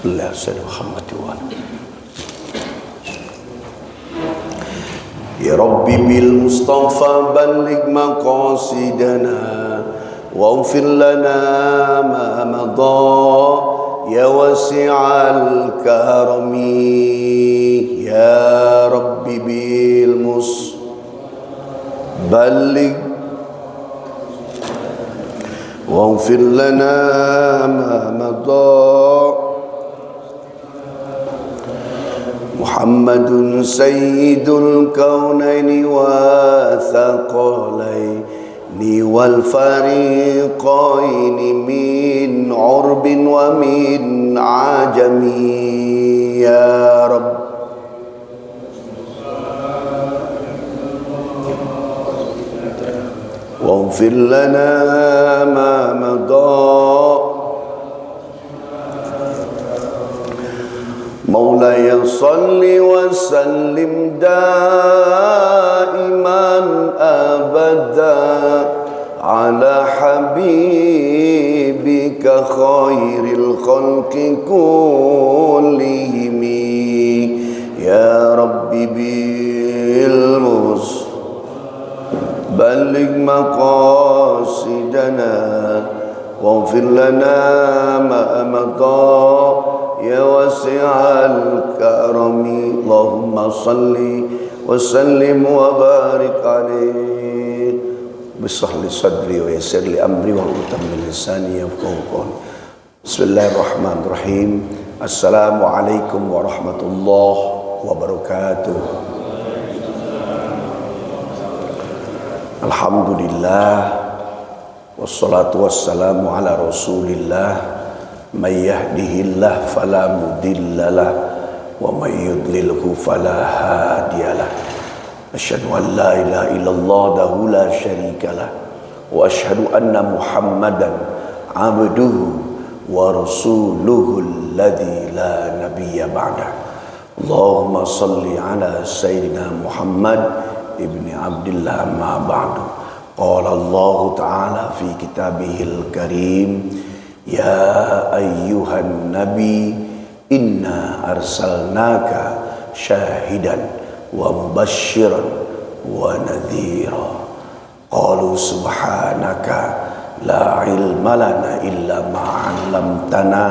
Sallallahu alaihi Muhammad. Ya Rabbi bil Mustafa balligh maqasidana waghfir lana ma madha ya wasi'al karami. Ya Rabbi bil Mustafa balligh waghfir lana ma madha. Muhammadun sayyidul kaunaini wa thaqalaini wal fariqaini min urbin wa min ajami. Ya Rabb waghfir lana ma madha. Maulaya salli wa sallim daiman abada ala habibika khairil khalqi kullihim. Ya Rabbi bil mus balligh maqasidana waghfir lana ma madha ya wasi'al karami. Allahumma salli wa sallim wa barik alaihi bisahli sadri wa yassir li amri wa utammil lisani yafqahu qawli. Bismillahirrahmanirrahim. Assalamualaikum warahmatullahi wabarakatuh. Alhamdulillah wassalatu wassalamu ala rasulillah. May yahdihillah fala mudhillalah wa may yudlilhu fala hadiyalah. Asyhadu an la ilaha illallah wahdahu la syarikalah wa asyhadu anna Muhammadan abduhu wa rasuluhu alladzi la nabiyya ba'dah. Allahumma salli ala sayyidina Muhammad ibni Abdillah ma ba'du. Qala Allah ta'ala fi kitabihil karim, ya ayyuhan nabi inna arsalnaka syahidan wa mubashiran wa nadhira. Qalu subhanaka la ilma lana illa ma 'allamtana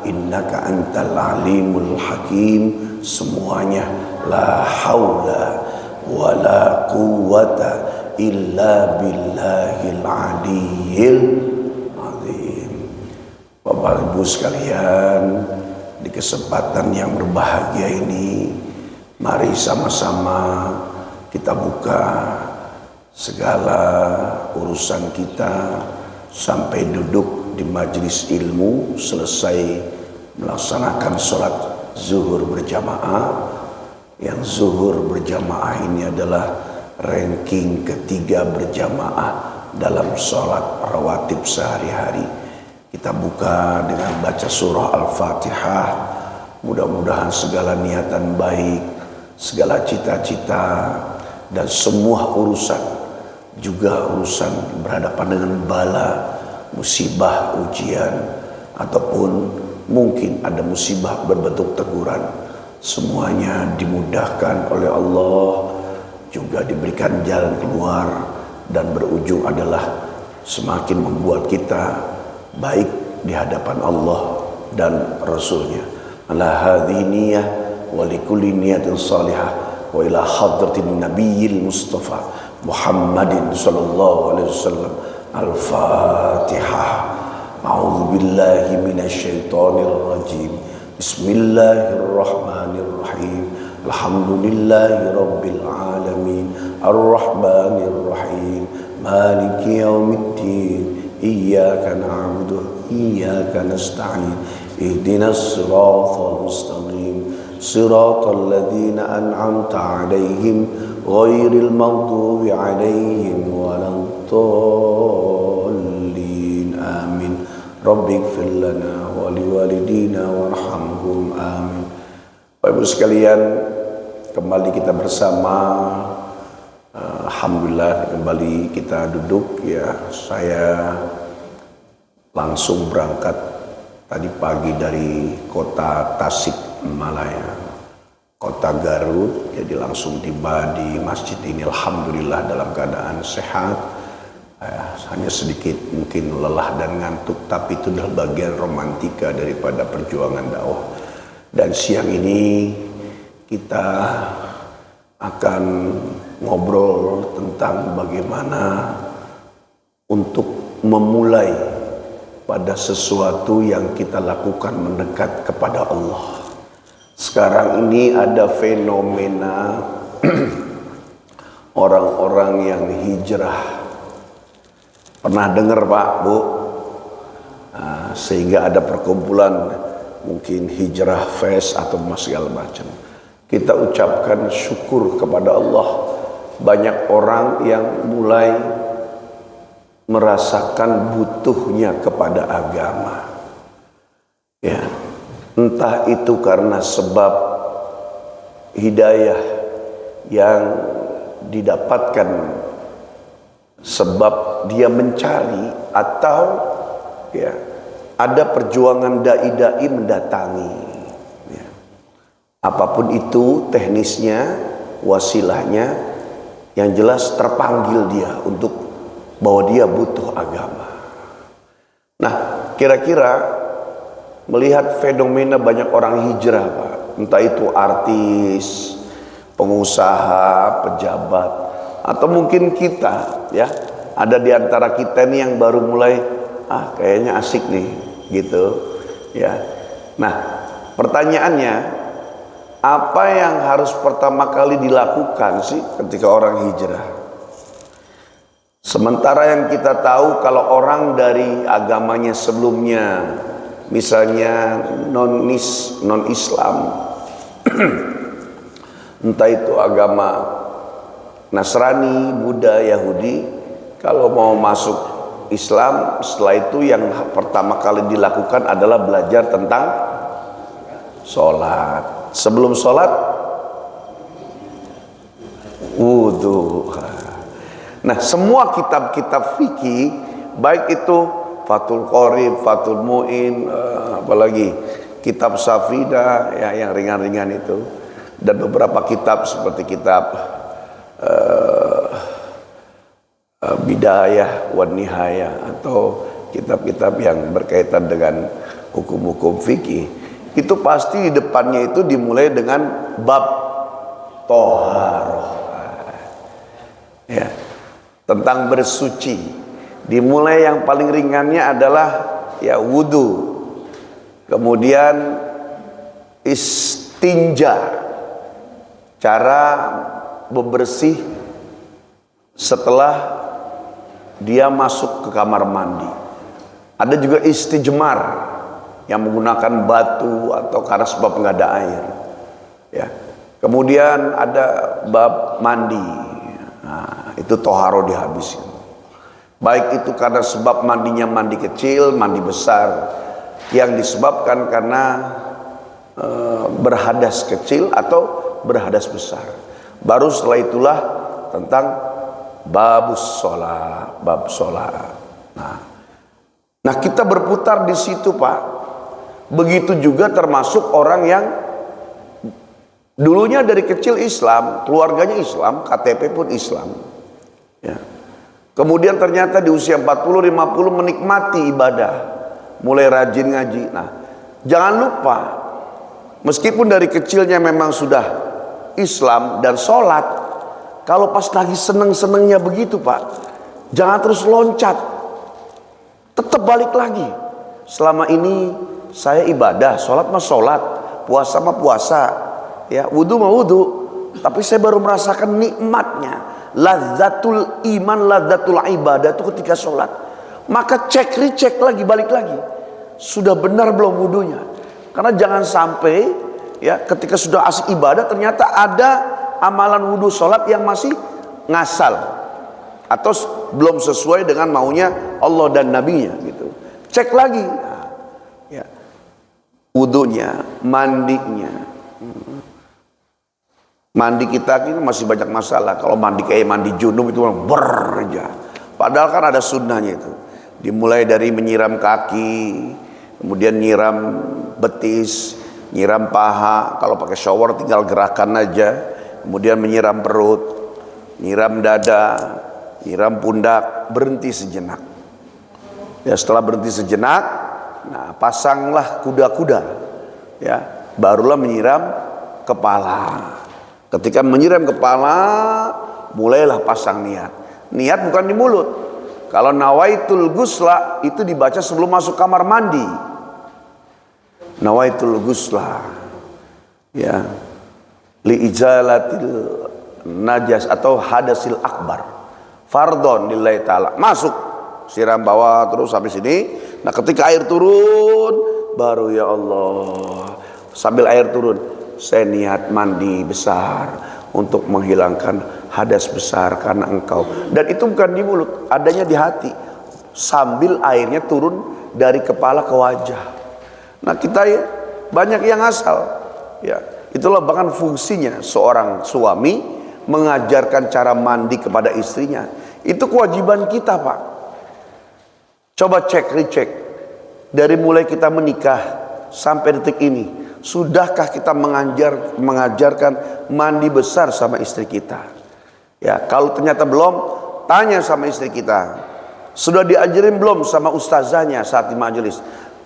innaka antal alimul hakim. Semuanya la haula wa la quwwata illa billahil aliyyil. Bapak Ibu sekalian, di kesempatan yang berbahagia ini, mari sama-sama kita buka segala urusan kita sampai duduk di majelis ilmu, selesai melaksanakan sholat zuhur berjamaah. Yang zuhur berjamaah ini adalah ranking ketiga berjamaah dalam sholat rawatib sehari-hari. Kita buka dengan baca surah Al-Fatihah. Mudah-mudahan segala niatan baik, segala cita-cita, dan semua urusan, juga urusan berhadapan dengan bala, musibah, ujian, ataupun mungkin ada musibah berbentuk teguran, semuanya dimudahkan oleh Allah, juga diberikan jalan keluar, dan berujung adalah semakin membuat kita baik di hadapan Allah dan Rasulnya. Ala hadhihi niyyah wa likulli niyatin salihah wa ila hadratin nabiyil mustafa Muhammadin sallallahu alaihi wasallam. Al-Fatihah. A'udzu billahi minasyaitonir rajim. Bismillahirrahmanirrahim. Alhamdulillahi rabbil alamin. Ar-Rahmanir Rahim. Maliki yaumiddin. Iyyaka na'budu wa iyyaka nasta'in. Ihdinas siratal mustaqim. Siratal ladzina an'amta 'alaihim ghairil maghdubi 'alaihim waladdallin. Amin. Rabbighfir lana wa liwalidina warhamhum. Amin. Bapak Ibu sekalian, kembali kita bersama. Alhamdulillah kembali kita duduk ya. Saya langsung berangkat tadi pagi dari kota Tasikmalaya, kota Garut, jadi langsung tiba di masjid ini. Alhamdulillah dalam keadaan sehat. Hanya sedikit mungkin lelah dan ngantuk, tapi itu adalah bagian romantika daripada perjuangan dakwah. Dan siang ini kita akan ngobrol tentang bagaimana untuk memulai pada sesuatu yang kita lakukan mendekat kepada Allah. Sekarang ini ada fenomena orang-orang yang hijrah. Pernah dengar Pak, Bu? Sehingga ada perkumpulan mungkin hijrah fest atau segala macam. Kita ucapkan syukur kepada Allah. Banyak orang yang mulai merasakan butuhnya kepada agama. Ya, entah itu karena sebab hidayah yang didapatkan sebab dia mencari, atau ya ada perjuangan dai-dai mendatangi. Ya. Apapun itu teknisnya, wasilahnya, yang jelas terpanggil dia untuk bahwa dia butuh agama. Nah, kira-kira melihat fenomena banyak orang hijrah, Pak, entah itu artis, pengusaha, pejabat, atau mungkin kita, ya, ada di antara kita nih yang baru mulai, kayaknya asik nih, gitu, ya. Nah, pertanyaannya, apa yang harus pertama kali dilakukan sih ketika orang hijrah? Sementara yang kita tahu kalau orang dari agamanya sebelumnya, misalnya non-Islam, entah itu agama Nasrani, Buddha, Yahudi, kalau mau masuk Islam, setelah itu yang pertama kali dilakukan adalah belajar tentang sholat. Sebelum sholat, wudhu. Nah, semua kitab-kitab fikih, baik itu Fathul Qorib, Fathul Mu'in, apalagi kitab Safida, ya, yang ringan-ringan itu, dan beberapa kitab seperti kitab Bidayah wan Nihayah, atau kitab-kitab yang berkaitan dengan hukum-hukum fikih, itu pasti di depannya itu dimulai dengan bab toharoh, ya, tentang bersuci. Dimulai yang paling ringannya adalah ya wudu, kemudian istinja, cara bebersih setelah dia masuk ke kamar mandi. Ada juga istijmar yang menggunakan batu atau karena sebab nggak ada air, ya. Kemudian ada bab mandi. Nah, itu toharo dihabisin. Baik itu karena sebab mandinya mandi kecil, mandi besar, yang disebabkan karena berhadas kecil atau berhadas besar. Baru setelah itulah tentang babus sholat, bab sholat. Nah, kita berputar di situ, Pak. Begitu juga termasuk orang yang dulunya dari kecil Islam, keluarganya Islam, KTP pun Islam, ya. Kemudian ternyata di usia 40-50 menikmati ibadah, mulai rajin ngaji. Nah, jangan lupa, meskipun dari kecilnya memang sudah Islam dan sholat, kalau pas lagi seneng-senengnya begitu, Pak, jangan terus loncat, tetap balik lagi. Selama ini saya ibadah, sholat mah sholat, puasa mah puasa, ya, wudu mah wudu, tapi saya baru merasakan nikmatnya, lazzatul iman, lazzatul ibadah itu ketika sholat. Maka cek recheck lagi, balik lagi, sudah benar belum wudunya? Karena jangan sampai, ya, ketika sudah asik ibadah ternyata ada amalan wudu sholat yang masih ngasal atau belum sesuai dengan maunya Allah dan Nabinya, gitu. Cek lagi, ya, wudunya, mandinya. Mandi kita ini masih banyak masalah. Kalau mandi kayak mandi junub itu aja. Padahal kan ada sunnahnya itu. Dimulai dari menyiram kaki, kemudian nyiram betis, nyiram paha, kalau pakai shower tinggal gerakan aja, kemudian menyiram perut, nyiram dada, nyiram pundak, berhenti sejenak. Ya, setelah berhenti sejenak, nah pasanglah kuda-kuda, ya, barulah menyiram kepala. Ketika menyiram kepala, mulailah pasang niat. Niat bukan di mulut. Kalau nawaitul ghusla itu dibaca sebelum masuk kamar mandi. Nawaitul ghusla, ya, li ijalatil najas atau hadasil akbar, fardhon lillahi ta'ala. Masuk, siram bawah terus sampai sini. Nah ketika air turun, baru ya Allah, sambil air turun, saya niat mandi besar untuk menghilangkan hadas besar karena engkau. Dan itu bukan di mulut, adanya di hati, sambil airnya turun dari kepala ke wajah. Nah kita ya banyak yang asal, ya. Itulah bahkan fungsinya seorang suami mengajarkan cara mandi kepada istrinya. Itu kewajiban kita, Pak. Coba cek, recheck, dari mulai kita menikah sampai detik ini, sudahkah kita mengajarkan mandi besar sama istri kita? Ya, kalau ternyata belum, tanya sama istri kita, sudah diajarin belum sama ustazahnya saat di majelis?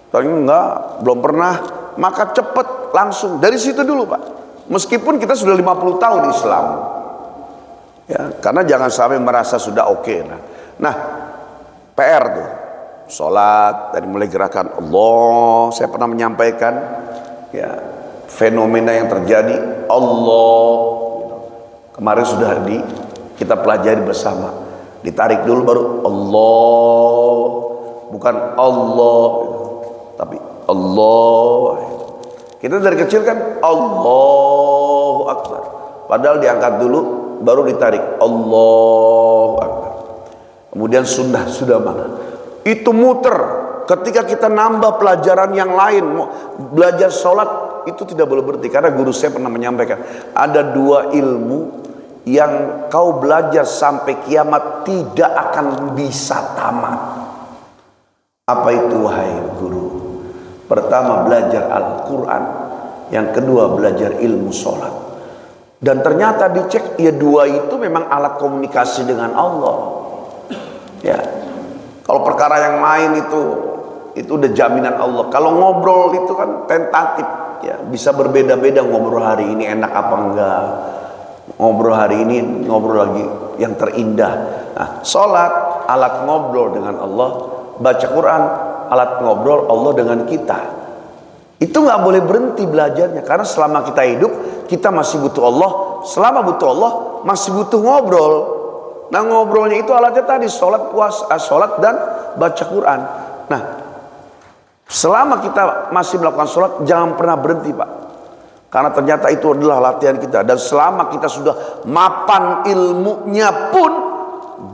Ternyata enggak, belum pernah. Maka cepat langsung dari situ dulu, Pak. Meskipun kita sudah 50 tahun Islam, ya, karena jangan sampai merasa sudah oke. Nah, PR tuh, sholat dari mulai gerakan Allah. Saya pernah menyampaikan, ya, fenomena yang terjadi Allah. Kemarin sudah kita pelajari bersama. Ditarik dulu baru Allah, bukan Allah, tapi Allah. Kita dari kecil kan Allahu Akbar, padahal diangkat dulu baru ditarik Allahu Akbar. Kemudian sudah mana? Itu muter. Ketika kita nambah pelajaran yang lain, belajar sholat itu tidak boleh berhenti. Karena guru saya pernah menyampaikan, ada dua ilmu yang kau belajar sampai kiamat tidak akan bisa tamat. Apa itu wahai guru? Pertama belajar Al-Quran, yang kedua belajar ilmu sholat. Dan ternyata dicek, ya dua itu memang alat komunikasi dengan Allah. Ya, kalau perkara yang lain itu udah jaminan Allah. Kalau ngobrol itu kan tentatif, ya, bisa berbeda-beda ngobrol hari ini enak apa enggak. Ngobrol hari ini, ngobrol lagi yang terindah. Nah, sholat alat ngobrol dengan Allah, baca Quran alat ngobrol Allah dengan kita. Itu nggak boleh berhenti belajarnya, karena selama kita hidup kita masih butuh Allah. Selama butuh Allah masih butuh ngobrol. Nah ngobrolnya itu alatnya tadi sholat, puasa, sholat dan baca Quran. Nah selama kita masih melakukan sholat jangan pernah berhenti, Pak. Karena ternyata itu adalah latihan kita. Dan selama kita sudah mapan ilmunya pun,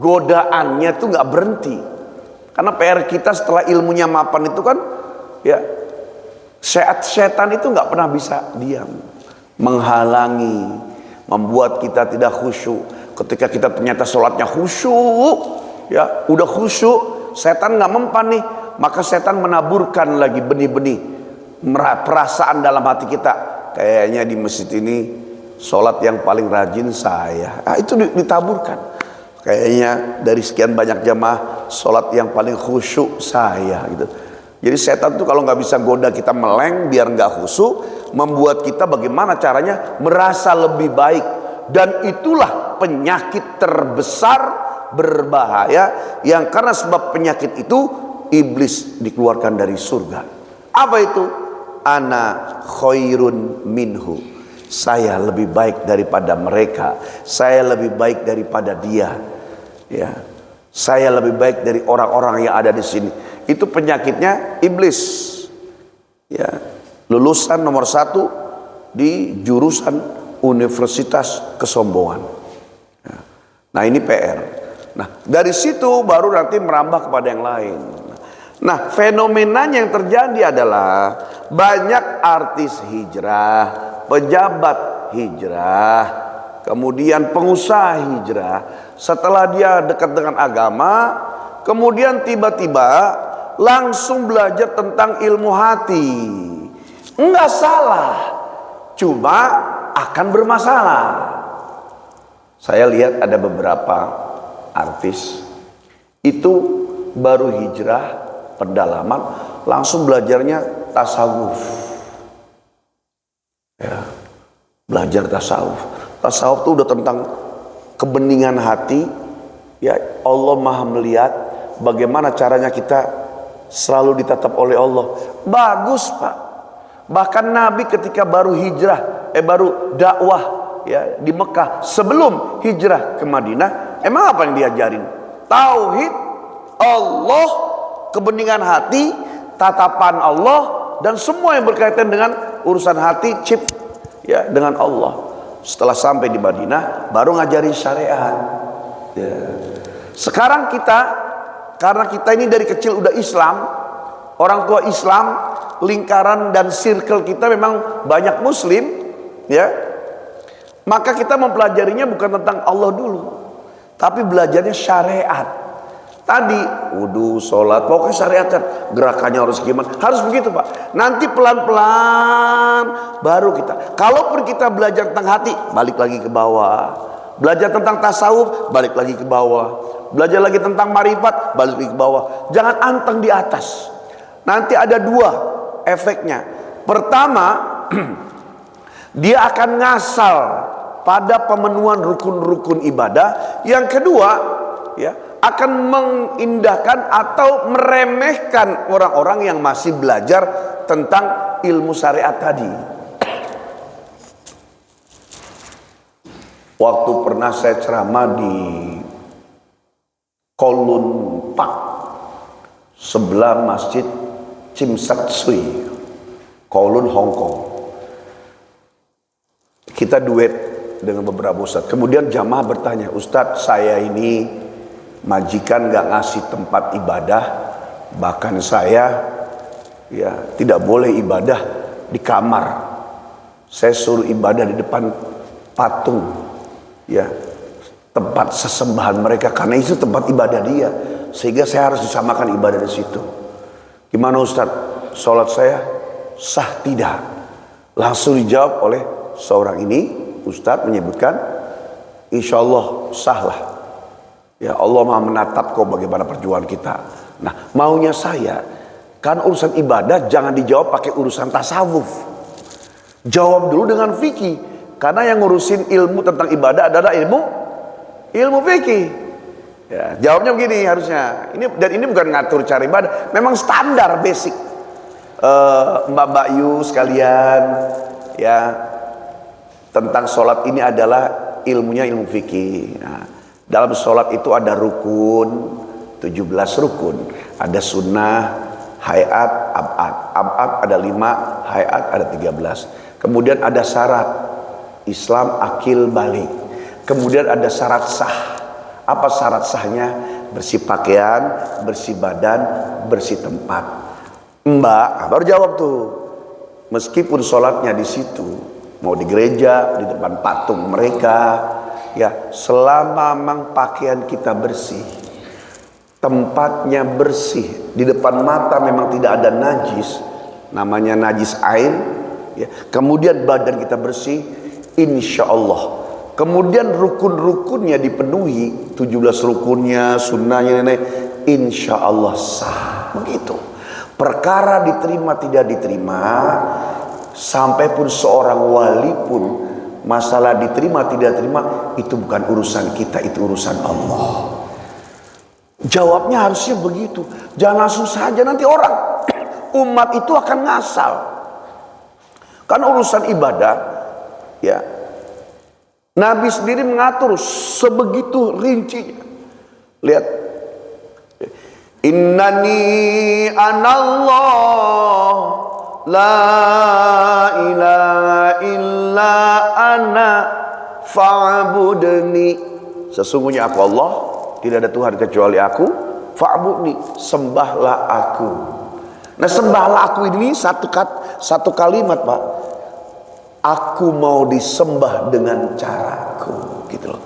godaannya itu nggak berhenti. Karena PR kita setelah ilmunya mapan itu kan, ya, setan itu nggak pernah bisa diam, menghalangi, membuat kita tidak khusyuk. Ketika kita ternyata sholatnya khusyuk, ya, udah khusyuk, setan nggak mempan nih, maka setan menaburkan lagi benih-benih perasaan dalam hati kita. Kayaknya di masjid ini sholat yang paling rajin saya. Nah, itu ditaburkan. Kayaknya dari sekian banyak jamaah sholat yang paling khusyuk saya, gitu. Jadi setan tuh kalau nggak bisa goda kita meleng biar nggak khusyuk, membuat kita bagaimana caranya merasa lebih baik. Dan itulah penyakit terbesar berbahaya yang karena sebab penyakit itu iblis dikeluarkan dari surga. Apa itu? Ana khairun minhu, saya lebih baik daripada mereka, saya lebih baik daripada dia, ya, saya lebih baik dari orang-orang yang ada di sini. Itu penyakitnya iblis, ya. Lulusan nomor 1 di jurusan universitas kesombongan. Nah ini PR. Nah dari situ baru nanti merambah kepada yang lain. Nah fenomenanya yang terjadi adalah banyak artis hijrah, pejabat hijrah, kemudian pengusaha hijrah. Setelah dia dekat dengan agama, kemudian tiba-tiba langsung belajar tentang ilmu hati. Enggak salah, cuma akan bermasalah. Saya lihat ada beberapa artis itu baru hijrah, pendalaman, langsung belajarnya tasawuf. Ya, belajar tasawuf. Tasawuf itu udah tentang kebeningan hati. Ya, Allah Maha melihat bagaimana caranya kita selalu ditatap oleh Allah. Bagus, Pak. Bahkan Nabi ketika baru hijrah, baru dakwah ya di Mekah, sebelum hijrah ke Madinah, emang apa yang diajarin? Tauhid, Allah, kebeningan hati, tatapan Allah, dan semua yang berkaitan dengan urusan hati, chip ya dengan Allah. Setelah sampai di Madinah, baru ngajarin syariat. Ya. Sekarang kita, karena kita ini dari kecil udah Islam, orang tua Islam, lingkaran dan circle kita memang banyak Muslim, ya. Maka kita mempelajarinya bukan tentang Allah dulu, tapi belajarnya syariat. Tadi wudu, sholat, pokoknya syariat, gerakannya harus gimana, harus begitu Pak. Nanti pelan-pelan baru kita. Kalaupun kita belajar tentang hati, balik lagi ke bawah. Belajar tentang tasawuf, balik lagi ke bawah. Belajar lagi tentang marifat, balik lagi ke bawah. Jangan anteng di atas. Nanti ada dua efeknya. Pertama, dia akan ngasal pada pemenuhan rukun-rukun ibadah. Yang kedua, ya, akan mengindahkan atau meremehkan orang-orang yang masih belajar tentang ilmu syariat tadi. Waktu pernah saya ceramah di Kowloon Park, sebelah Masjid Chim Sat Sui, Kowloon, Hong Kong. Kita duet dengan beberapa ustadz. Kemudian jamaah bertanya, Ustadz, saya ini majikan gak ngasih tempat ibadah, bahkan saya ya tidak boleh ibadah di kamar. Saya suruh ibadah di depan patung, ya, tempat sesembahan mereka, karena itu tempat ibadah dia, sehingga saya harus disamakan ibadah di situ. Gimana Ustadz, sholat saya sah tidak? Langsung dijawab oleh seorang ini. Ustadz menyebutkan, insya Allah sah lah. Ya, Allah Maha menatap kok bagaimana perjuangan kita. Nah, maunya saya, kan urusan ibadah jangan dijawab pakai urusan tasawuf. Jawab dulu dengan fikih, karena yang ngurusin ilmu tentang ibadah adalah ilmu fikih. Ya, jawabnya begini harusnya. Dan ini bukan ngatur cara ibadah, memang standar basic. Mbak Yu sekalian, ya, tentang sholat ini adalah ilmunya ilmu fikih. Nah, dalam sholat itu ada rukun, 17 rukun. Ada sunnah, hayat, ab'ad. Ab'ad ada 5, hayat ada 13. Kemudian ada syarat, Islam, akil, balik. Kemudian ada syarat sah. Apa syarat sahnya? Bersih pakaian, bersih badan, bersih tempat. Mbak, baru jawab tuh. Meskipun sholatnya di situ, mau di gereja, di depan patung mereka, ya, selama memang pakaian kita bersih, tempatnya bersih, di depan mata memang tidak ada najis, namanya najis ain, ya, kemudian badan kita bersih, insya Allah. Kemudian rukun-rukunnya dipenuhi, 17 rukunnya, sunnahnya, insya Allah sah. Begitu. Perkara diterima tidak diterima, sampai pun seorang wali pun masalah diterima tidak terima, itu bukan urusan kita, itu urusan Allah. Jawabnya harusnya begitu. Jangan langsung saja, nanti orang umat itu akan ngasal. Karena urusan ibadah, ya, Nabi sendiri mengatur sebegitu rincinya. Lihat, innani anallah la ilaha illa ana fa'budni. Sesungguhnya aku Allah, tidak ada Tuhan kecuali aku, fa'budni, sembahlah aku. Nah, sembahlah aku ini satu kalimat, Pak. Aku mau disembah dengan caraku, gitu loh.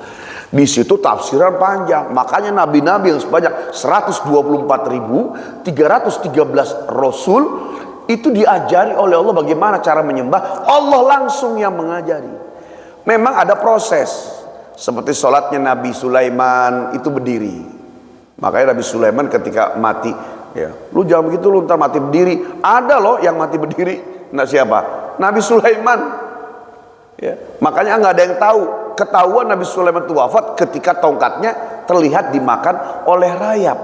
Di situ tafsiran panjang. Makanya nabi-nabi yang sebanyak 124.313 rasul itu diajari oleh Allah bagaimana cara menyembah. Allah langsung yang mengajari. Memang ada proses. Seperti sholatnya Nabi Sulaiman itu berdiri. Makanya Nabi Sulaiman ketika mati, ya, lu jangan begitu, lu ntar mati berdiri. Ada loh yang mati berdiri. Nah, siapa? Nabi Sulaiman. Ya, makanya nggak ada yang tahu. Ketahuan Nabi Sulaiman itu wafat ketika tongkatnya terlihat dimakan oleh rayap.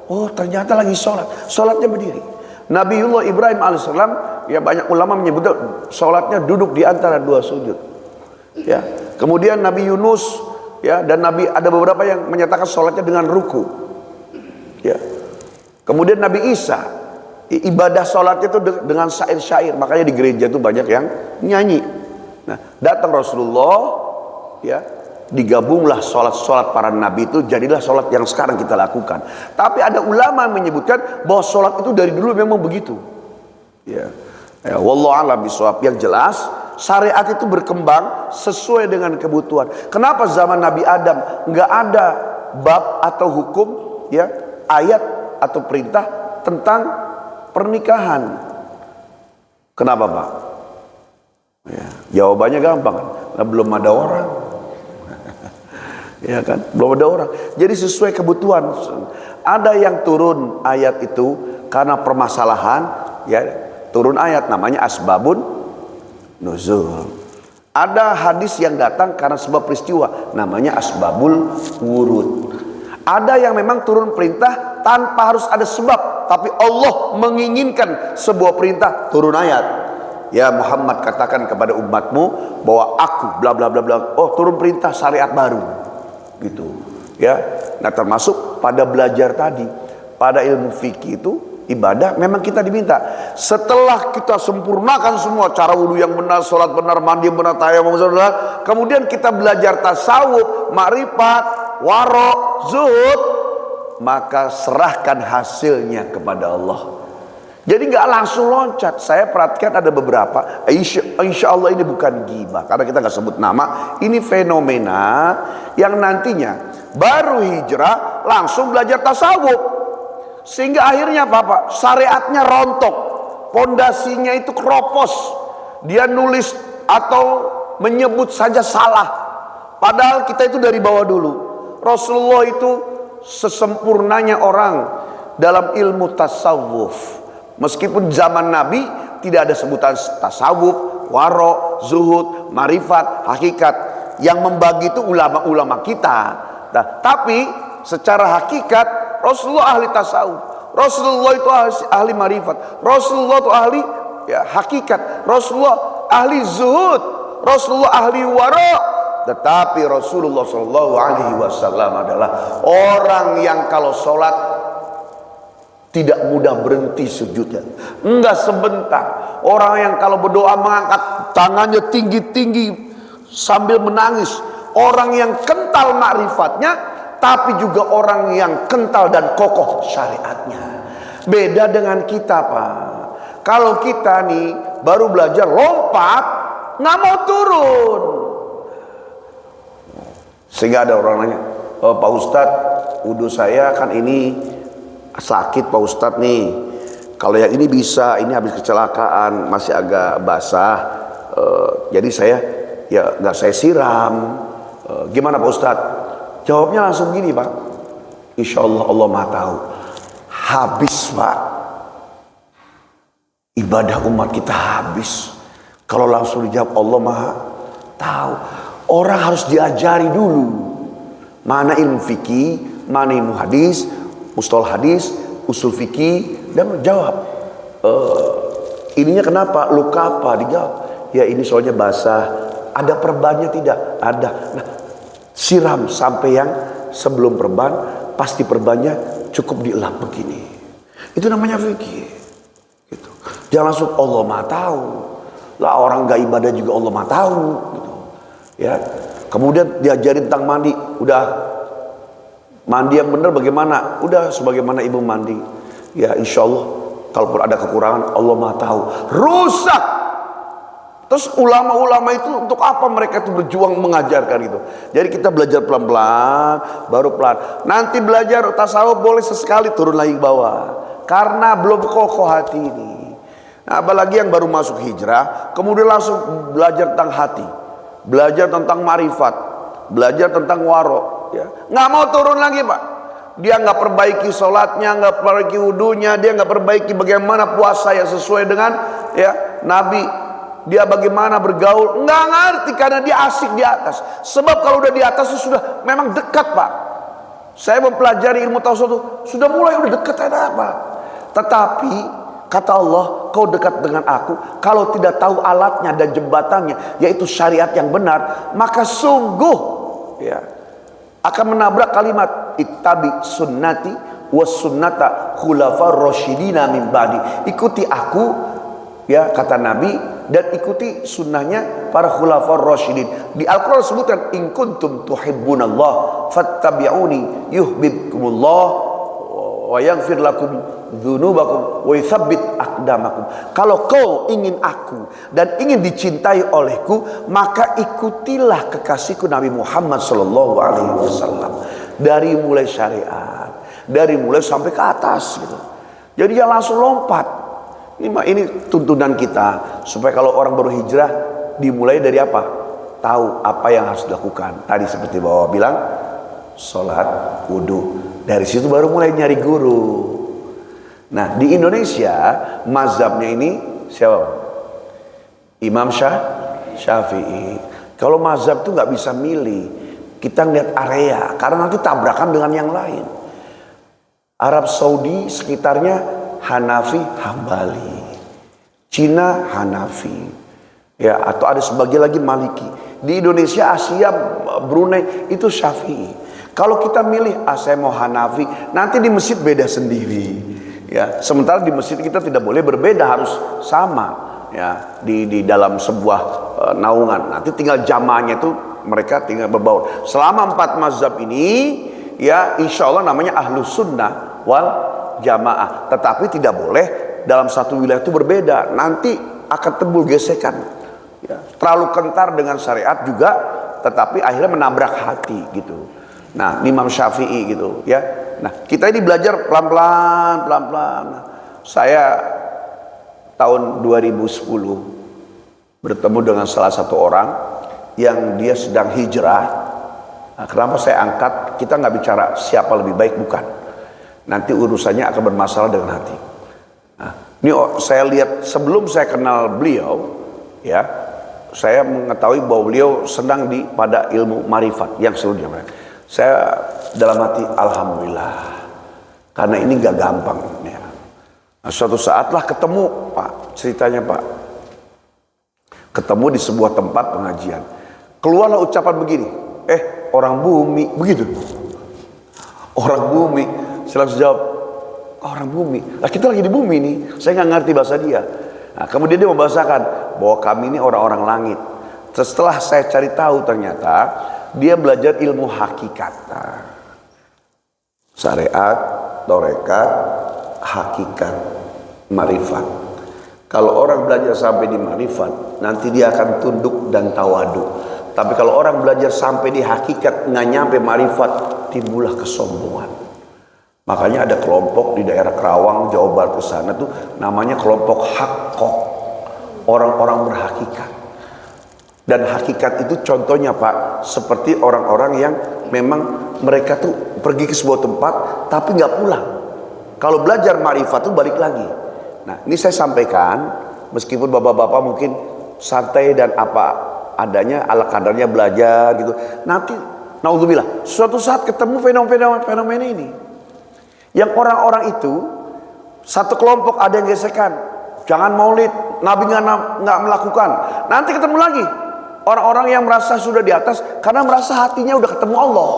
Oh, ternyata lagi sholat. Sholatnya berdiri. Nabiullah Ibrahim alaihissalam, ya banyak ulama menyebut sholatnya duduk di antara dua sujud. Ya, kemudian Nabi Yunus, ya, dan Nabi ada beberapa yang menyatakan sholatnya dengan ruku. Ya, kemudian Nabi Isa, ibadah sholatnya itu dengan syair-syair. Makanya di gereja itu banyak yang nyanyi. Nah, datang Rasulullah, ya, digabunglah sholat-sholat para nabi itu, jadilah sholat yang sekarang kita lakukan. Tapi ada ulama yang menyebutkan bahwa sholat itu dari dulu memang begitu. Ya, ya, wallahu a'lam bishawab. Yang jelas syariat itu berkembang sesuai dengan kebutuhan. Kenapa zaman Nabi Adam nggak ada bab atau hukum, ya, ayat atau perintah tentang pernikahan? Kenapa, Pak? Ya, jawabannya gampang, karena belum ada orang. Ya kan, belum ada orang. Jadi sesuai kebutuhan. Ada yang turun ayat itu karena permasalahan, ya, turun ayat namanya asbabun nuzul. Ada hadis yang datang karena sebab peristiwa, namanya asbabul wurud. Ada yang memang turun perintah tanpa harus ada sebab, tapi Allah menginginkan sebuah perintah, turun ayat. Ya Muhammad, katakan kepada umatmu bahwa aku bla bla bla bla. Oh, turun perintah syariat baru. Gitu. Ya. Nah, termasuk pada belajar tadi, pada ilmu fikih itu ibadah memang kita diminta. Setelah kita sempurnakan semua cara wudhu yang benar, sholat benar, mandi yang benar, tayammum benar, kemudian kita belajar tasawuf, makrifat, waro, zuhud, maka serahkan hasilnya kepada Allah. Jadi nggak langsung loncat. Saya perhatikan ada beberapa, insya Allah ini bukan ghibah karena kita nggak sebut nama. Ini fenomena yang nantinya baru hijrah langsung belajar tasawuf, sehingga akhirnya apa? Syariatnya rontok, pondasinya itu keropos. Dia nulis atau menyebut saja salah, padahal kita itu dari bawah dulu. Rasulullah itu sesempurnanya orang dalam ilmu tasawuf. Meskipun zaman Nabi tidak ada sebutan tasawuf, waro, zuhud, marifat, hakikat. Yang membagi itu ulama-ulama kita. Nah, tapi secara hakikat Rasulullah ahli tasawuf, Rasulullah itu ahli marifat, Rasulullah itu ahli, ya, hakikat, Rasulullah ahli zuhud, Rasulullah ahli waro. Tetapi Rasulullah SAW adalah orang yang kalau sholat tidak mudah berhenti sujudnya, enggak sebentar. Orang yang kalau berdoa mengangkat tangannya tinggi-tinggi sambil menangis. Orang yang kental makrifatnya, tapi juga orang yang kental dan kokoh syariatnya. Beda dengan kita, Pak. Kalau kita nih baru belajar lompat, nggak mau turun. Sehingga ada orang nanya, oh, Pak Ustadz, wudhu saya kan ini sakit Pak Ustadz nih. Kalau yang ini bisa, ini habis kecelakaan masih agak basah, jadi saya ya nggak saya siram. Gimana Pak Ustadz? Jawabnya langsung gini, Pak. Insya Allah Allah Maha tahu. Habis, Pak. Ibadah umat kita habis kalau langsung dijawab Allah Maha tahu. Orang harus diajari dulu mana ilmu fikih, mana ilmu hadis, mustalah hadis, usul fikih, dan menjawab. Ininya kenapa? Luka apa? Dijawab. Ya ini soalnya basah. Ada perbannya tidak? Ada. Nah, siram sampai yang sebelum perban, pasti perbannya cukup dielap begini. Itu namanya fikih. Gitu. Jangan langsung Allah Maha tahu. Lah orang gak ibadah juga Allah Maha tahu. Gitu. Ya. Kemudian diajarin tentang mandi. Udah mandi yang benar bagaimana? Udah sebagaimana ibu mandi. Ya insya Allah kalaupun ada kekurangan Allah Maha tahu. Rusak Terus ulama-ulama itu untuk apa mereka itu berjuang mengajarkan itu? Jadi kita belajar pelan-pelan, baru pelan. Nanti belajar tasawuf boleh sesekali turun lagi ke bawah, karena belum kokoh hati ini. Nah, apalagi yang baru masuk hijrah, kemudian langsung belajar tentang hati, belajar tentang marifat, belajar tentang waro, ya. Nggak mau turun lagi, Pak. Dia nggak perbaiki sholatnya, nggak perbaiki wudunya, dia nggak perbaiki bagaimana puasa yang sesuai dengan ya Nabi. Dia bagaimana bergaul, nggak ngerti karena dia asik di atas. Sebab kalau udah di atas itu sudah memang dekat, Pak. Saya mempelajari ilmu tasawuf sudah mulai udah dekat, ada apa? Tetapi kata Allah, kau dekat dengan aku kalau tidak tahu alatnya dan jembatannya, yaitu syariat yang benar, maka sungguh ya akan menabrak kalimat ittabi sunnati was sunnata khulafar rasyidina min ba'di. Ikuti aku, ya kata Nabi, dan ikuti sunnahnya para khulafar rasyidin. Di Al-Quran disebutkan in kuntum tuhibbunallah fattabi'uni yuhibbukumullah wa yaghfir lakum dzunubakum wa yutsabbit aqdamakum. Kalau kau ingin aku dan ingin dicintai olehku, maka ikutilah kekasihku Nabi Muhammad sallallahu alaihi wasallam. Dari mulai syariat, dari mulai sampai ke atas gitu. Jadi jangan langsung lompat. Ini tuntunan kita supaya kalau orang baru hijrah dimulai dari apa? Tahu apa yang harus dilakukan. Tadi seperti Bapak bilang, sholat, wudu. Dari situ baru mulai nyari guru. Nah, di Indonesia mazhabnya ini siapa? Imam Syafi'i. Kalau mazhab itu nggak bisa milih. Kita lihat area karena nanti tabrakan dengan yang lain. Arab Saudi sekitarnya Hanafi, Hambali. Cina, Hanafi. Ya, atau ada sebagian lagi Maliki. Di Indonesia, Asia, Brunei itu Syafi'i. Kalau kita milih, saya mau Hanafi, nanti di masjid beda sendiri. Ya, sementara di masjid kita tidak boleh berbeda, harus sama. Ya, di dalam sebuah naungan. Nanti tinggal jamaahnya itu mereka tinggal berbaur. Selama 4 mazhab ini, ya insya Allah namanya Ahlus Sunnah wal Jamaah. Tetapi tidak boleh dalam satu wilayah itu berbeda, nanti akan timbul gesekan ya, terlalu kentar dengan syariat juga, tetapi akhirnya menabrak hati gitu. Nah, Imam Syafi'i gitu ya. Nah, kita ini belajar pelan-pelan. Saya tahun 2010 bertemu dengan salah satu orang yang dia sedang hijrah. Nah, kenapa saya angkat? Kita nggak bicara siapa lebih baik, bukan. Nanti urusannya akan bermasalah dengan hati. Nah, ini saya lihat sebelum saya kenal beliau, ya, saya mengetahui bahwa beliau sedang pada ilmu marifat yang seluruhnya. Saya dalam hati alhamdulillah, karena ini gak gampang. Ya. Nah, suatu saatlah ketemu Pak, ceritanya Pak, ketemu di sebuah tempat pengajian. Keluarlah ucapan begini, orang bumi, begitu. Orang bumi. Saya langsung jawab, orang bumi. Nah, kita lagi di bumi nih. Saya nggak ngerti bahasa dia. Nah, kemudian dia membahasakan bahwa kami ini orang-orang langit. Setelah saya cari tahu, ternyata dia belajar ilmu hakikat. Syariat, torekat, hakikat, marifat. Kalau orang belajar sampai di marifat, nanti dia akan tunduk dan tawadu. Tapi kalau orang belajar sampai di hakikat, nggak nyampe marifat, timbullah kesombongan. Makanya ada kelompok di daerah Kerawang, Jawa Barat ke sana tuh namanya kelompok haqqoh, orang-orang berhakikat. Dan hakikat itu contohnya Pak, seperti orang-orang yang memang mereka tuh pergi ke sebuah tempat tapi nggak pulang. Kalau belajar marifat tuh balik lagi. Nah, ini saya sampaikan meskipun bapak-bapak mungkin santai dan apa adanya ala kadarnya belajar gitu. Nanti naudzubillah suatu saat ketemu fenomena ini. Yang orang-orang itu satu kelompok ada yang gesekan, jangan maulid, Nabi nggak melakukan. Nanti ketemu lagi orang-orang yang merasa sudah di atas karena merasa hatinya udah ketemu Allah.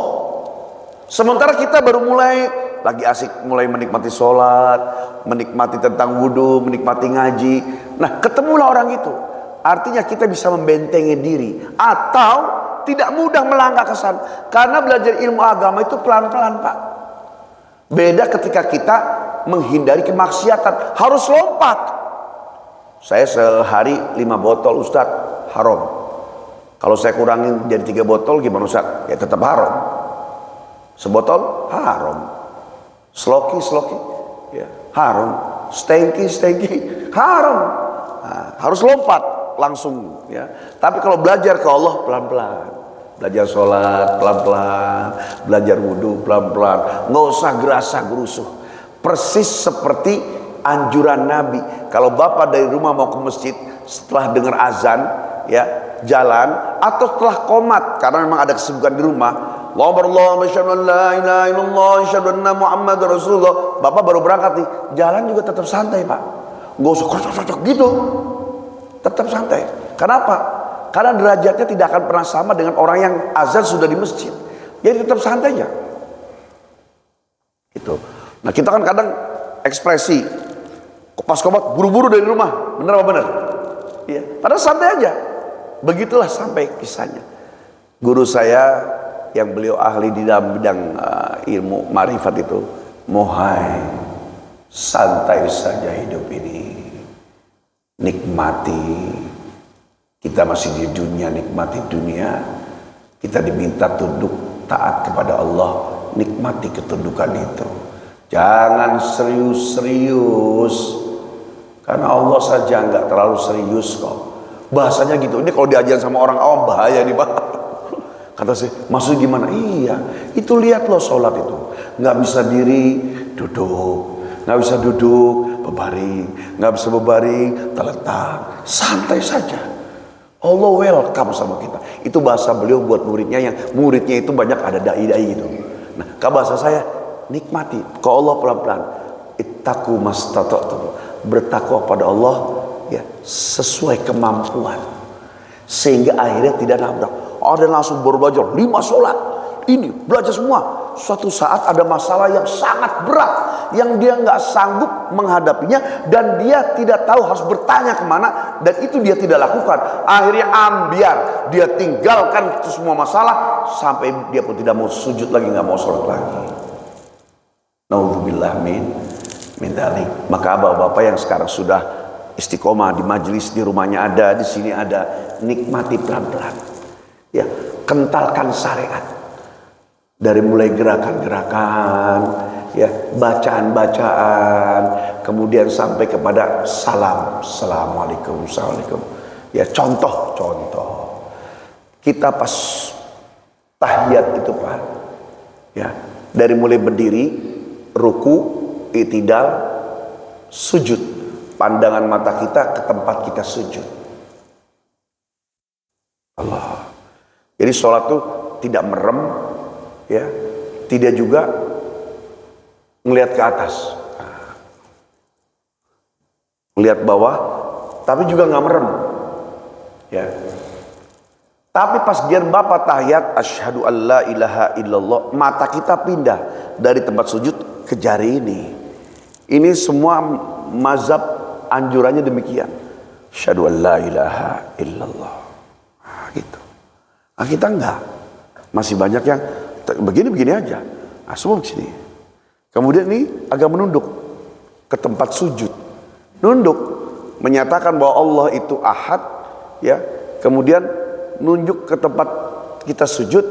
Sementara kita baru mulai lagi asik mulai menikmati sholat, menikmati tentang wudhu, menikmati ngaji. Nah, ketemulah orang itu. Artinya kita bisa membentengi diri atau tidak mudah melangkah ke sana. Karena belajar ilmu agama itu pelan-pelan Pak. Beda ketika kita menghindari kemaksiatan, harus lompat. Saya sehari 5 botol Ustadz, haram. Kalau saya kurangin jadi 3 botol gimana Ustadz? Ya tetap haram. Sebotol haram. Sloki ya haram. Stengki haram. Nah, harus lompat langsung ya. Tapi kalau belajar ke Allah pelan-pelan. Belajar sholat pelan-pelan, belajar wudhu pelan-pelan, nggak usah gerasa gerusuh. Persis seperti anjuran Nabi. Kalau bapak dari rumah mau ke masjid, setelah dengar azan, ya jalan, atau setelah qomat karena memang ada kesibukan di rumah, Allahu asyhadu an la ilaha illallah asyhadu anna Muhammadar Rasulullah. Bapak baru berangkat nih, jalan juga tetap santai pak, nggak usah kocok-kocok gitu, tetap santai. Kenapa? Karena derajatnya tidak akan pernah sama dengan orang yang azan sudah di masjid. Jadi tetap santai aja. Itu. Nah kita kan kadang ekspresi pas komat buru-buru dari rumah, bener apa bener? Iya. Padahal santai aja. Begitulah sampai kisahnya. Guru saya yang beliau ahli di dalam bidang ilmu marifat itu, mohai santai saja hidup ini, nikmati. Kita masih di dunia, nikmati dunia. Kita diminta tunduk taat kepada Allah, nikmati ketundukan itu. Jangan serius-serius, karena Allah saja nggak terlalu serius kok. Bahasanya gitu. Ini kalau diajar sama orang awam bahaya nih pak. Kata saya, maksudnya gimana? Iya, itu lihat loh sholat itu, nggak bisa diri, duduk, nggak bisa duduk, berbaring, nggak bisa berbaring, terletak, santai saja. Allah welcome sama kita. Itu bahasa beliau buat muridnya, yang muridnya itu banyak ada dai-dai gitu. Nah, kalau bahasa saya, nikmati ke Allah pelan-pelan. Ittaqu mastata'tum. Bertakwa pada Allah ya sesuai kemampuan. Sehingga akhirnya tidak nabrak. Ada langsung baru belajar 5 sholat. Ini belajar semua. Suatu saat ada masalah yang sangat berat, yang dia nggak sanggup menghadapinya, dan dia tidak tahu harus bertanya kemana, dan itu dia tidak lakukan. Akhirnya ambiar, dia tinggalkan itu semua masalah sampai dia pun tidak mau sujud lagi, nggak mau sholat lagi. Naudzubillah min dzalik. Maka bapak-bapak yang sekarang sudah istiqomah di majelis, di rumahnya ada, di sini ada, nikmati pelan-pelan. Ya, kentalkan syariat. Dari mulai gerakan-gerakan, ya, bacaan-bacaan, kemudian sampai kepada salam, assalamualaikum, assalamualaikum. Ya, contoh. Kita pas tahiyat itu pak, ya, dari mulai berdiri, ruku, i'tidal, sujud, pandangan mata kita ke tempat kita sujud. Allah. Jadi sholat tuh tidak merem, ya, tidak juga ngelihat ke atas, ngelihat bawah, tapi juga nggak merem, ya. Tapi pas gian bapak tahiyat asyhadu alla ilaha illallah, mata kita pindah dari tempat sujud ke jari ini. Ini semua mazhab anjurannya demikian. Asyhadu alla ilaha illallah. Nah, gitu. Nah, kita enggak. Masih banyak yang begini-begini aja. Nah, semua begini. Kemudian ini agak menunduk ke tempat sujud. Nunduk menyatakan bahwa Allah itu ahad, ya. Kemudian nunjuk ke tempat kita sujud,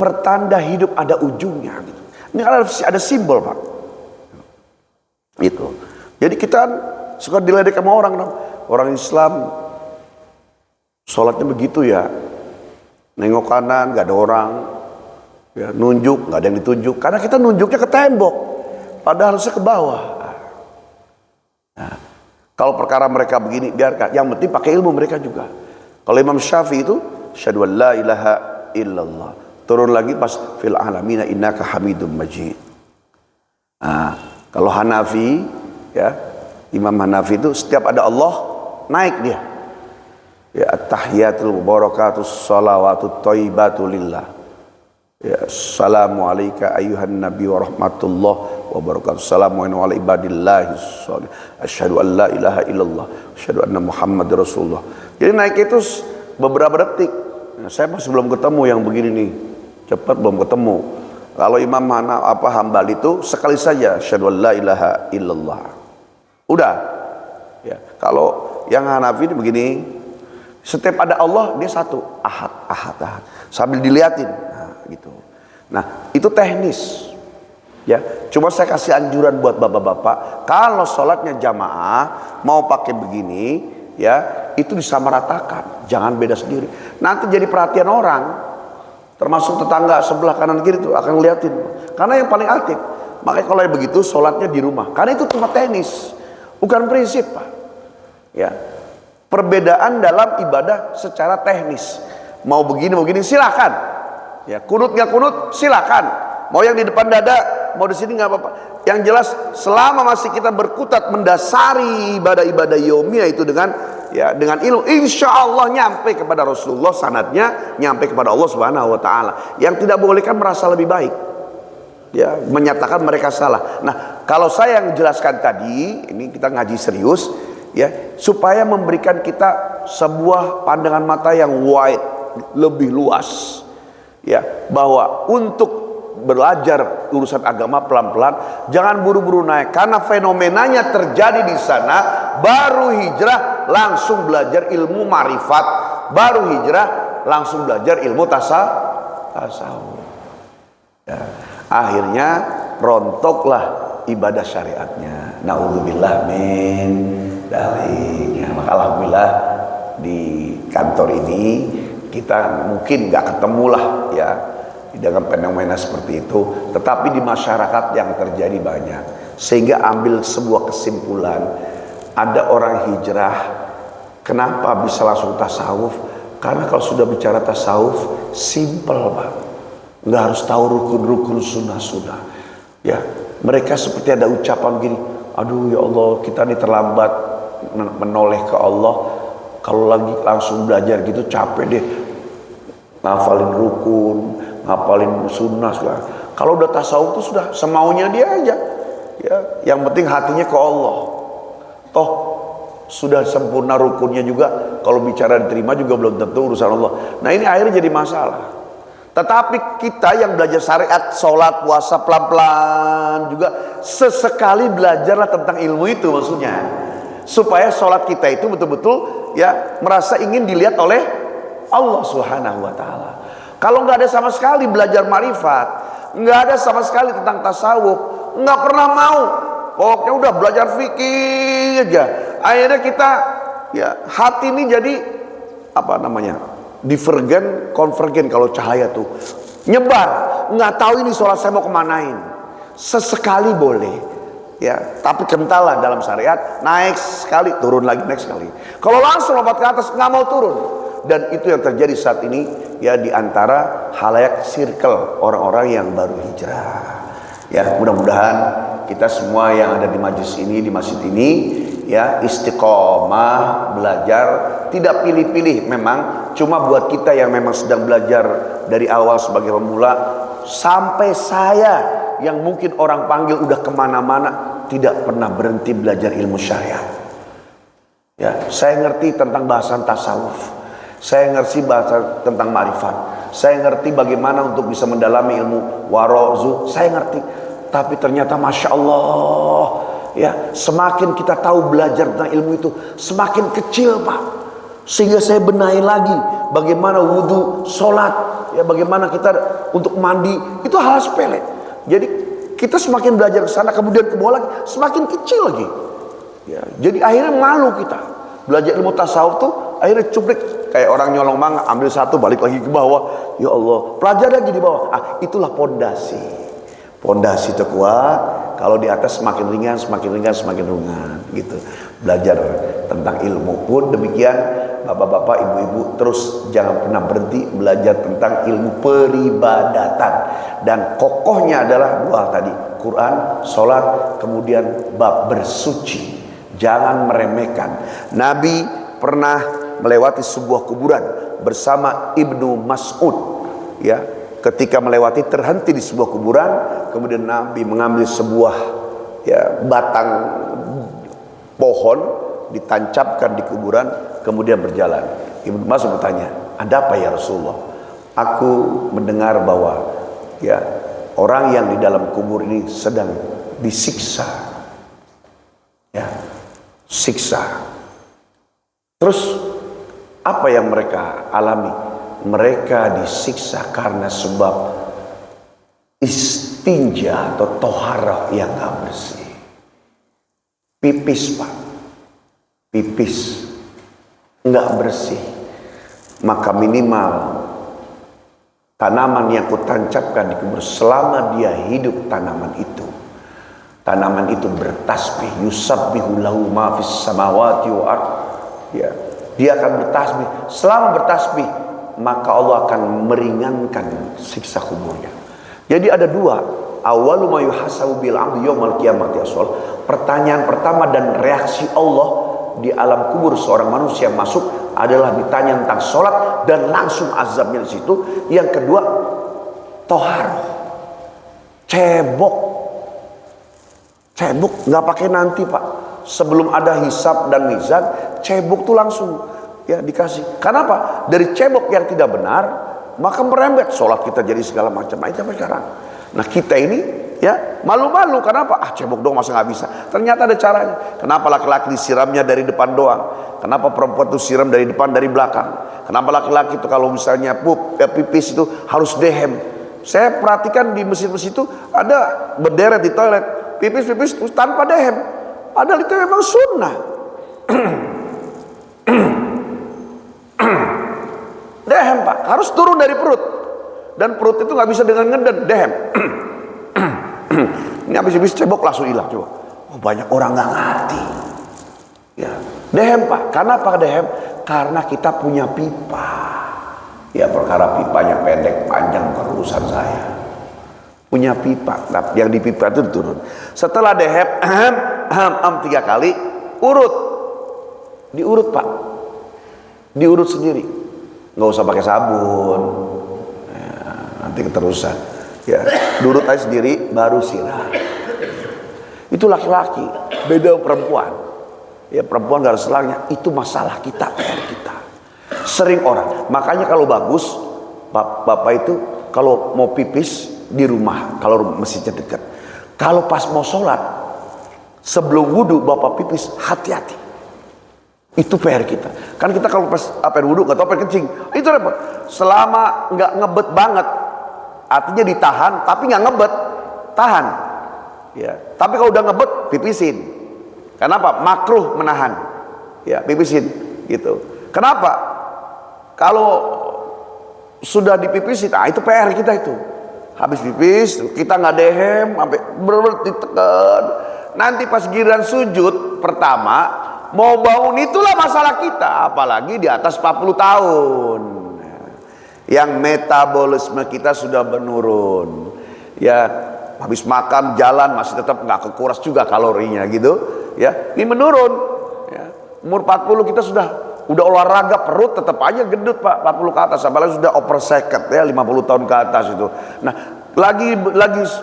pertanda hidup ada ujungnya gitu. Ini ada simbol, Pak. Itu. Jadi kita suka diledek sama orang Islam sholatnya begitu ya. Nengok kanan gak ada orang, ya, nunjuk gak ada yang ditunjuk, karena kita nunjuknya ke tembok, padahal harusnya ke bawah. Nah, kalau perkara mereka begini biarkan, yang penting pakai ilmu mereka juga. Kalau Imam Syafi'i itu asyhadu an la ilaha illallah, turun lagi pas fil alamina innaka hamidum majid. Nah, kalau Hanafi, ya, Imam Hanafi itu setiap ada Allah naik dia. Ya, at-tahiyatul mubarakatus salawatut thayyibatu lillah. Ya, assalamu alayka ayyuhan nabi wa rahmatullah wa barakatuh. Assalamu ala ibadillahi shalih. Asyhadu an la ilaha illallah, asyhadu anna Muhammadar Rasulullah. Jadi naik itu beberapa detik. Nah, saya masih belum ketemu yang begini nih. Cepat belum ketemu. Kalau Imam Hambali itu sekali saja asyhadu an la ilaha illallah. Udah. Ya, kalau yang Hanafi ini begini. Setiap ada Allah dia satu, ahad, ahad, ahad. Sambil diliatin, nah, gitu. Nah itu teknis, ya. Cuma saya kasih anjuran buat bapak-bapak, kalau sholatnya jamaah mau pakai begini, ya itu disamaratakan, jangan beda sendiri. Nanti jadi perhatian orang, termasuk tetangga sebelah kanan kiri itu akan ngeliatin. Karena yang paling aktif. Makanya kalau begitu sholatnya di rumah, karena itu cuma teknis, bukan prinsip, Pak. Ya. Perbedaan dalam ibadah secara teknis. Mau begini silakan. Ya, kunut nggak kunut silakan. Mau yang di depan dada, mau di sini nggak apa-apa. Yang jelas selama masih kita berkutat mendasari ibadah-ibadah yaumiyah itu dengan ilmu, insya Allah nyampe kepada Rasulullah, sanadnya nyampe kepada Allah Subhanahu Wa Taala. Yang tidak boleh kan merasa lebih baik, ya, menyatakan mereka salah. Nah, kalau saya yang jelaskan tadi, ini kita ngaji serius. Ya, supaya memberikan kita sebuah pandangan mata yang wide, lebih luas, ya, bahwa untuk belajar urusan agama pelan-pelan, jangan buru-buru naik, karena fenomenanya terjadi di sana. Baru hijrah langsung belajar ilmu marifat, baru hijrah langsung belajar ilmu tasawuf. Ya, akhirnya rontoklah ibadah syariatnya. Naudzubillah min daliknya. Maka alhamdulillah di kantor ini kita mungkin nggak ketemu lah ya dengan fenomena seperti itu, tetapi di masyarakat yang terjadi banyak, sehingga ambil sebuah kesimpulan, ada orang hijrah kenapa bisa langsung tasawuf, karena kalau sudah bicara tasawuf simple, Pak, nggak harus tahu rukun-rukun sunnah-sunnah. Ya, mereka seperti ada ucapan gini, aduh ya Allah, kita ini terlambat menoleh ke Allah, kalau lagi langsung belajar gitu capek deh, ngafalin rukun, ngapalin sunnah. Kalau udah tasawuf itu sudah semaunya dia aja, ya, yang penting hatinya ke Allah. Toh sudah sempurna rukunnya juga, kalau bicara diterima juga belum tentu urusan Allah. Nah ini akhirnya jadi masalah. Tetapi kita yang belajar syariat, sholat, puasa pelan-pelan juga, sesekali belajarlah tentang ilmu itu, maksudnya supaya sholat kita itu betul-betul ya merasa ingin dilihat oleh Allah Subhanahu Wa Taala. Kalau nggak ada sama sekali belajar marifat, nggak ada sama sekali tentang tasawuf, nggak pernah mau, pokoknya udah belajar fikih aja, akhirnya kita ya hati ini jadi apa namanya, divergen, konvergen, kalau cahaya tuh nyebar, nggak tahu ini sholat saya mau kemanain. Sesekali boleh, ya, tapi kentalah dalam syariat, naik sekali, turun lagi, naik sekali. Kalau langsung lompat ke atas nggak mau turun, dan itu yang terjadi saat ini ya di antara halayak circle orang-orang yang baru hijrah. Ya, mudah-mudahan kita semua yang ada di majlis ini, di masjid ini, ya istiqomah belajar, tidak pilih-pilih. Memang cuma buat kita yang memang sedang belajar dari awal sebagai pemula, sampai saya yang mungkin orang panggil udah kemana-mana, tidak pernah berhenti belajar ilmu syariat. Ya, saya ngerti tentang bahasan tasawuf, saya ngerti bahasa tentang marifat, saya ngerti bagaimana untuk bisa mendalami ilmu warozu, saya ngerti. Tapi ternyata masya Allah, ya, semakin kita tahu belajar tentang ilmu itu, semakin kecil, Pak. Sehingga saya benahi lagi bagaimana wudhu, sholat, ya, bagaimana kita untuk mandi, itu hal sepele. Jadi kita semakin belajar ke sana, kemudian ke bawah lagi, semakin kecil lagi. Ya, jadi akhirnya malu kita belajar ilmu tasawuf tuh, akhirnya cuplik kayak orang nyolong mangga, ambil satu balik lagi ke bawah. Ya Allah, pelajari lagi di bawah. Itulah pondasi. Pondasi itu kuat, kalau di atas semakin ringan, semakin ringan, semakin ringan, gitu. Belajar tentang ilmu pun demikian, bapak-bapak, ibu-ibu, terus jangan pernah berhenti belajar tentang ilmu peribadatan. Dan kokohnya adalah dua tadi, Quran, sholat, kemudian bab bersuci. Jangan meremehkan. Nabi pernah melewati sebuah kuburan bersama Ibnu Mas'ud, ya. Ketika melewati, terhenti di sebuah kuburan, kemudian Nabi mengambil sebuah ya batang pohon, ditancapkan di kuburan, kemudian berjalan. Ibnu Mas'ud bertanya, ada apa ya Rasulullah? Aku mendengar bahwa ya orang yang di dalam kubur ini sedang disiksa, ya, siksa. Terus apa yang mereka alami? Mereka disiksa karena sebab istinja atau toharah yang gak bersih. Pipis, Pak, pipis nggak bersih, maka minimal tanaman yang kutancapkan di kubur selama dia hidup, tanaman itu bertasbih, yusabbihu lahu ma fis samawati wa ard. Ya, dia akan bertasbih. Selama bertasbih, maka Allah akan meringankan siksa kuburnya. Jadi ada dua, awwalu ma yuhasabu bil 'abdi yaumil qiyamati as-shalah. Pertanyaan pertama dan reaksi Allah di alam kubur seorang manusia masuk adalah ditanya tentang sholat dan langsung azabnya di situ. Yang kedua, toharoh, cebok, nggak pakai nanti, Pak. Sebelum ada hisab dan mizan, cebok tuh langsung ya dikasih. Kenapa? Dari cebok yang tidak benar, maka merembet sholat kita jadi segala macam. Nah, itu sampai sekarang. Nah, kita ini ya malu-malu. Kenapa? Cebok dong, masa nggak bisa? Ternyata ada caranya. Kenapa laki-laki disiramnya dari depan doang? Kenapa perempuan itu siram dari depan, dari belakang? Kenapa laki-laki itu kalau misalnya pipis itu harus dehem? Saya perhatikan di masjid-masjid itu ada berderet di toilet, pipis itu tanpa dehem. Padahal itu memang sunnah. Dehem, Pak, harus turun dari perut. Dan perut itu nggak bisa dengan ngeden, dehem. Ini habis-habis cebok langsung hilang. Coba. Banyak orang nggak ngerti. Ya, dehem, Pak. Kenapa dehem? Karena kita punya pipa. Ya, perkara pipanya pendek, panjang, bukan urusan saya. Punya pipa. Nah, yang di pipa itu turun. Setelah dehem, 3 kali, urut. Diurut, Pak. Diurut sendiri. Nggak usah pakai sabun. Ya, nanti keterusan. Ya, diurut aja sendiri, baru siram. Itu laki-laki, beda perempuan. Ya, perempuan gak ada selangnya. Itu masalah kita, PR kita. Sering orang, makanya kalau bagus, bapak itu kalau mau pipis di rumah, kalau masjidnya dekat. Kalau pas mau sholat, sebelum wudhu bapak pipis, hati-hati. Itu PR kita. Kan kita kalau pas air wudhu gak tau air kencing, itu repot. Selama gak ngebet banget, artinya ditahan, tapi gak ngebet, tahan. Ya, tapi kalau udah ngebet, pipisin. Kenapa? Makruh menahan. Ya, pipisin gitu. Kenapa? Kalau sudah dipipisin, itu PR kita itu. Habis pipis, kita nggak dehem, sampai bener-bener ditekan. Nanti pas giliran sujud pertama, mau bangun itulah masalah kita. Apalagi di atas 40 tahun. Yang metabolisme kita sudah menurun. Ya, habis makan jalan masih tetap nggak kekuras juga kalorinya gitu. Ya, ini menurun. Ya, umur 40 kita udah olahraga, perut tetap aja gendut, Pak. 40 ke atas, apalagi sudah over second ya, 50 tahun ke atas itu. Nah, lagi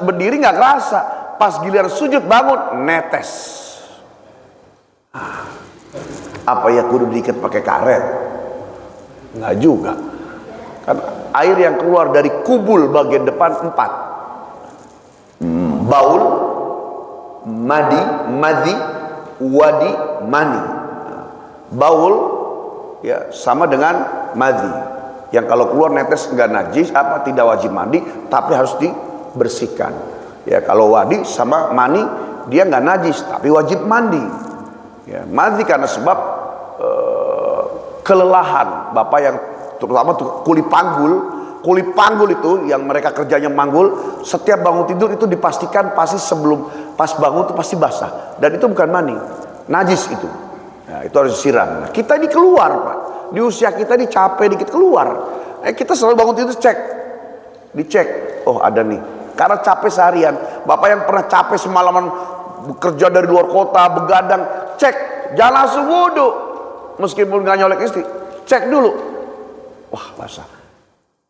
berdiri nggak kerasa, pas giliran sujud bangun netes. Apa ya kudu diikat pakai karet? Nggak juga. Kan air yang keluar dari kubul bagian depan 4. Baul, madi, wadi, mani. Baul ya sama dengan madhi, yang kalau keluar netes enggak najis, tidak wajib mandi, tapi harus dibersihkan. Ya, kalau wadi sama mani dia enggak najis tapi wajib mandi. Ya, madhi karena sebab kelelahan, Bapak yang terutama kuli panggul itu yang mereka kerjanya manggul, setiap bangun tidur itu dipastikan pasti sebelum pas bangun itu pasti basah, dan itu bukan mani, najis itu. Nah, itu harus disiram. Nah, kita ini keluar, Pak. Di usia kita ini capek dikit keluar. Kita selalu bangun tidur dicek. Oh, ada nih. Karena capek seharian. Bapak yang pernah capek semalaman bekerja dari luar kota, begadang, cek. Jangan langsung wudhu. Meskipun gak nyolek istri, cek dulu. Wah, basah.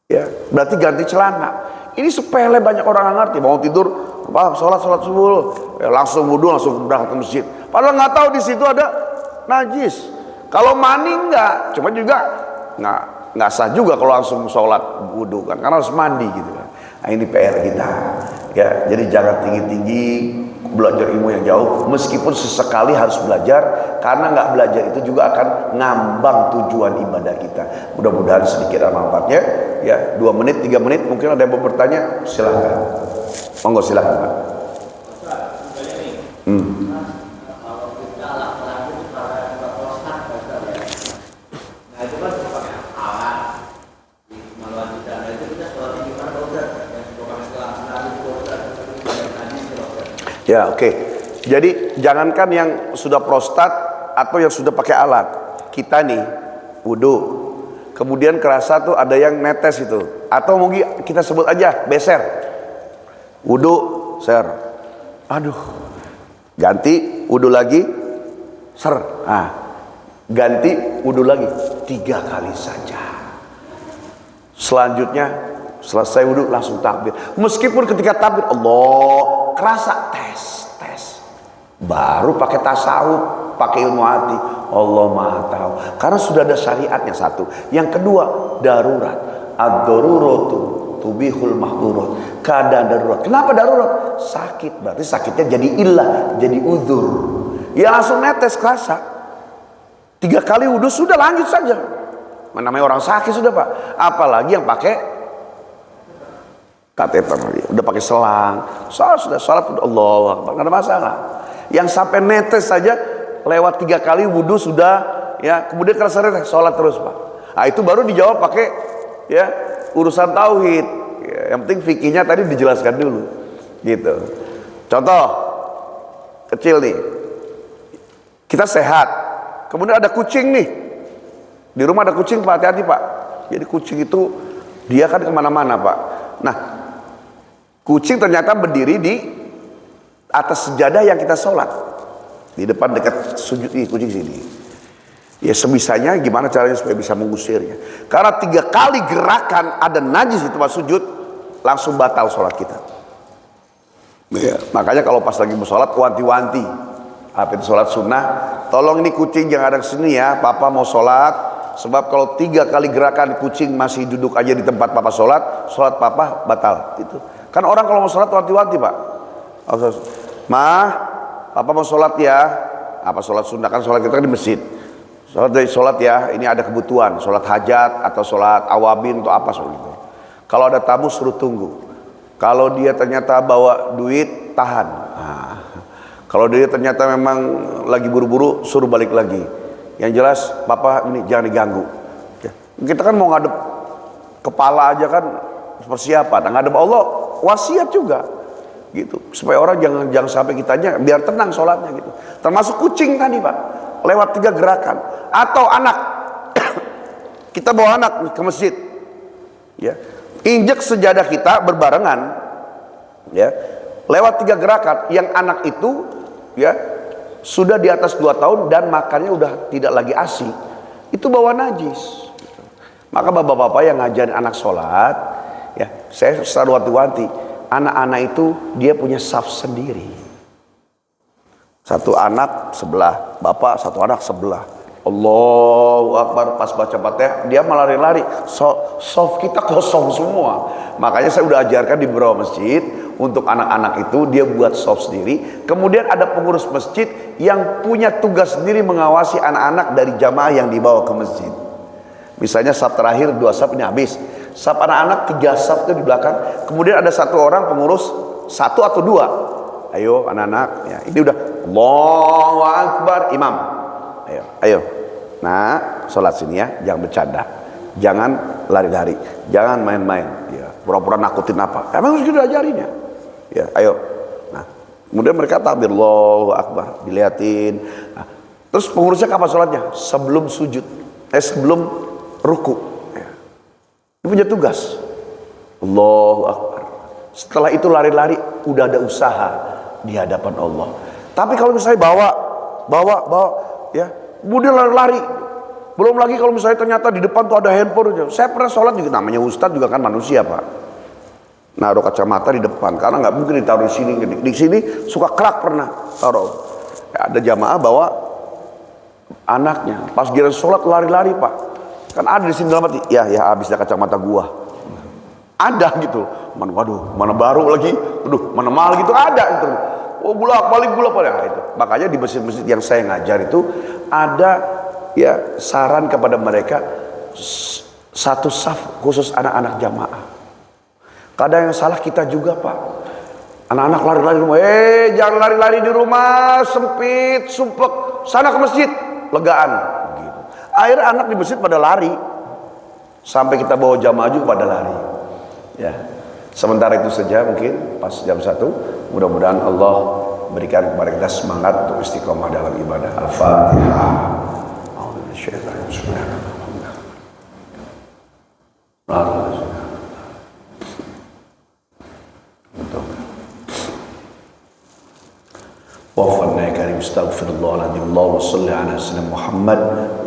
Ya, berarti ganti celana. Ini sepele, banyak orang gak ngerti. Bangun tidur, sholat subuh, ya, langsung wudhu, langsung berangkat ke masjid. Padahal nggak tahu di situ ada najis. Kalau mani enggak, cuma juga nggak sah juga kalau langsung sholat wudhu kan, karena harus mandi gitu kan. Nah, ini PR kita. Ya, jadi jangan tinggi-tinggi belajar ilmu yang jauh, meskipun sesekali harus belajar, karena nggak belajar itu juga akan ngambang tujuan ibadah kita. Mudah-mudahan sedikit manfaatnya. Ya, 2 menit, 3 menit, mungkin ada yang mau bertanya, silahkan. Monggo silahkan Pak. Ya, oke. Jadi jangankan yang sudah prostat atau yang sudah pakai alat. Kita nih wudu, kemudian kerasa tuh ada yang netes itu, atau mungkin kita sebut aja beser. Wudu, ser. Aduh. Ganti wudu lagi, ser. Nah, ganti wudu lagi 3 kali saja. Selanjutnya selesai wudu langsung takbir. Meskipun ketika takbir Allah kerasa tes, baru pakai tasawuf, pakai ilmu hati, Allah Maha tahu. Karena sudah ada syariatnya satu. Yang kedua, darurat. Ad-daruratu tubihul mahdurat. Keadaan darurat. Kenapa darurat? Sakit, berarti sakitnya jadi illah, jadi uzur. Ya langsung netes kerasa. 3 kali wudu sudah, lanjut saja. Namanya orang sakit sudah Pak. Apalagi yang pakai kateter, udah pakai selang, sudah sholat, Allahu Akbar, nggak ada masalah. Yang sampai netes saja lewat 3 kali wudu sudah, ya, kemudian kerasa netes, sholat terus Pak. Nah, itu baru dijawab pakai ya urusan tauhid. Ya, yang penting fikihnya tadi dijelaskan dulu, gitu. Contoh kecil nih, kita sehat, kemudian ada kucing nih, di rumah ada kucing Pak, hati-hati Pak. Jadi kucing itu dia kan kemana-mana Pak. Nah, kucing ternyata berdiri di atas sejadah yang kita sholat, di depan dekat sujud ini, kucing sini. Ya sebisanya gimana caranya supaya bisa mengusirnya. Karena 3 kali gerakan ada najis di tempat sujud, langsung batal sholat kita. Ya, makanya kalau pas lagi mau sholat, wanti-wanti. Apa itu sholat sunnah? Tolong ini kucing jangan ada kesini ya, papa mau sholat. Sebab kalau 3 kali gerakan kucing masih duduk aja di tempat papa sholat, sholat papa batal. Itu kan orang kalau mau sholat wanti-wanti Pak. Mah, papa mau sholat ya. Apa sholat sunnah, kan sholat kita kan di masjid. Sholat ya, ini ada kebutuhan, sholat hajat atau sholat awabin atau apa soal itu. Kalau ada tamu suruh tunggu. Kalau dia ternyata bawa duit, tahan. Nah, kalau dia ternyata memang lagi buru-buru, suruh balik lagi. Yang jelas papa ini jangan diganggu. Kita kan mau ngadep kepala aja kan persiapan, ngadep Allah wasiat juga gitu, supaya orang jangan sampai kitanya biar tenang sholatnya gitu. Termasuk kucing tadi Pak, lewat 3 gerakan. Atau anak kita bawa anak ke masjid, ya, injek sejadah kita berbarengan, ya, lewat 3 gerakan. Yang anak itu ya sudah di atas 2 tahun dan makannya udah tidak lagi ASI, itu bawa najis. Maka bapak-bapak yang ngajarin anak sholat, ya, saya selalu wanti-wanti, anak-anak itu dia punya saf sendiri. Satu anak sebelah, bapak satu anak sebelah. Allahu Akbar, pas baca Fatihah dia malah lari-lari. Saf kita kosong semua. Makanya saya udah ajarkan di beberapa masjid, untuk anak-anak itu dia buat saf sendiri. Kemudian ada pengurus masjid yang punya tugas sendiri mengawasi anak-anak dari jamaah yang dibawa ke masjid. Misalnya saf terakhir 2 saf ini habis, saf anak-anak 3 saf itu di belakang. Kemudian ada 1 orang pengurus, 1 atau 2. Ayo anak-anak, ya, ini udah Allahu Akbar, imam. Ayo. Nah, sholat sini ya, jangan bercanda, jangan lari-lari, jangan main-main, ya, pura-pura nakutin apa. Emang harus kita ajarin ya. Ya, ayo. Nah, kemudian mereka takbir Allahu Akbar, dilihatin. Nah, terus pengurusnya kapan sholatnya? Sebelum sujud, sebelum ruku. Ya. Dia punya tugas. Allahu Akbar. Setelah itu lari-lari, udah ada usaha di hadapan Allah. Tapi kalau misalnya bawa, ya, kemudian lari-lari. Belum lagi kalau misalnya ternyata di depan tuh ada handphone. Saya pernah sholat juga, namanya ustadz juga kan manusia Pak. Naruh kacamata di depan, karena nggak mungkin ditaruh di sini. Di sini suka kerak pernah taruh. Ya, ada jamaah bawa anaknya, pas giliran sholat lari-lari Pak. Kan ada di sini dalam hati, ya habisnya kacamata gua. Ada gitu. Waduh, mana baru lagi, aduh, mana mahal gitu, ada gitu. Oh, bolak-balik. Nah, itu. Makanya di masjid-masjid yang saya ngajar itu ada ya saran kepada mereka satu saf khusus anak-anak jamaah. Kadang yang salah kita juga, Pak. Anak-anak lari-lari di rumah. Jangan lari-lari di rumah, sempit, sumpek. Sana ke masjid, legaan. Gitu. Akhirnya anak di masjid pada lari. Sampai kita bawa jamaah juga pada lari. Ya, sementara itu saja mungkin pas jam 1. Mudah-mudahan Allah berikan kepada kita semangat untuk istiqomah dalam ibadah. Al-Fatihah. Wafana karim astaghfirullahaladzim. Allahumma salli ala sayyidina Muhammad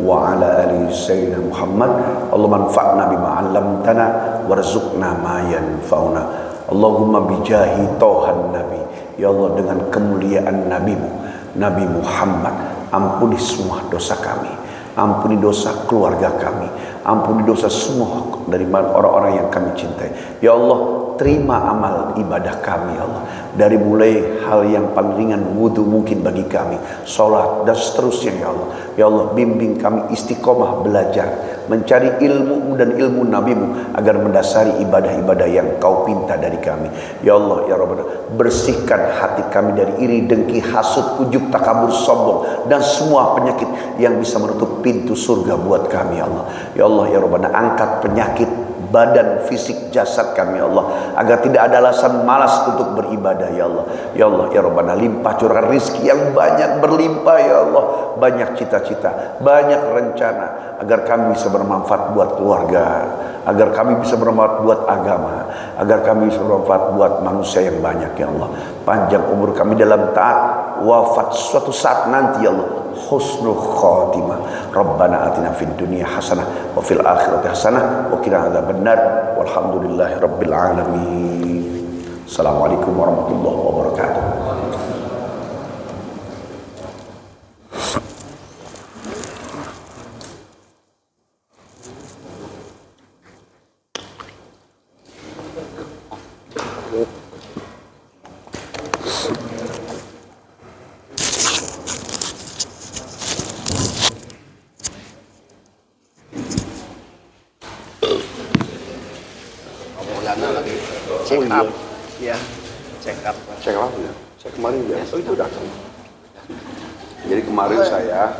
wa ala alihi sayyidina Muhammad. Allahumma anfa'na bima 'allamtana warzuqna ma yanfa'una. Allahumma bijahi tohan nabi. Ya Allah, dengan kemuliaan nabimu Nabi Muhammad, ampuni semua dosa kami, ampuni dosa keluarga kami, ampuni dosa semua dari orang-orang yang kami cintai. Ya Allah, terima amal ibadah kami ya Allah, dari mulai hal yang paling ringan wudu mungkin bagi kami, sholat dan seterusnya ya Allah. Ya Allah, bimbing kami istiqomah belajar, mencari ilmu dan ilmu nabimu agar mendasari ibadah-ibadah yang kau pinta dari kami. Ya Allah ya Rabbana, bersihkan hati kami dari iri, dengki, hasud, ujub, takabur, sombong dan semua penyakit yang bisa menutup pintu surga buat kami ya Allah. Ya Allah ya Rabbana, angkat penyakit badan, fisik, jasad kami ya Allah, agar tidak ada alasan malas untuk beribadah ya Allah. Ya Allah ya Rabbana, limpah curahkan rizki yang banyak berlimpah ya Allah, banyak cita-cita, banyak rencana, agar kami bisa bermanfaat buat keluarga, agar kami bisa bermanfaat buat agama, agar kami bisa bermanfaat buat manusia yang banyak ya Allah. Panjang umur kami dalam taat, wafat suatu saat nanti ya Allah, husnul khatimah. Rabbana atina fid dunya hasanah wa fil akhirati hasanah wa qina adzabannar. Walhamdulillahi rabbil alamin. Assalamualaikum warahmatullahi wabarakatuh. Check up, ya, check up. Cek apa ya? Saya kemarin ya, itu datang. Jadi kemarin saya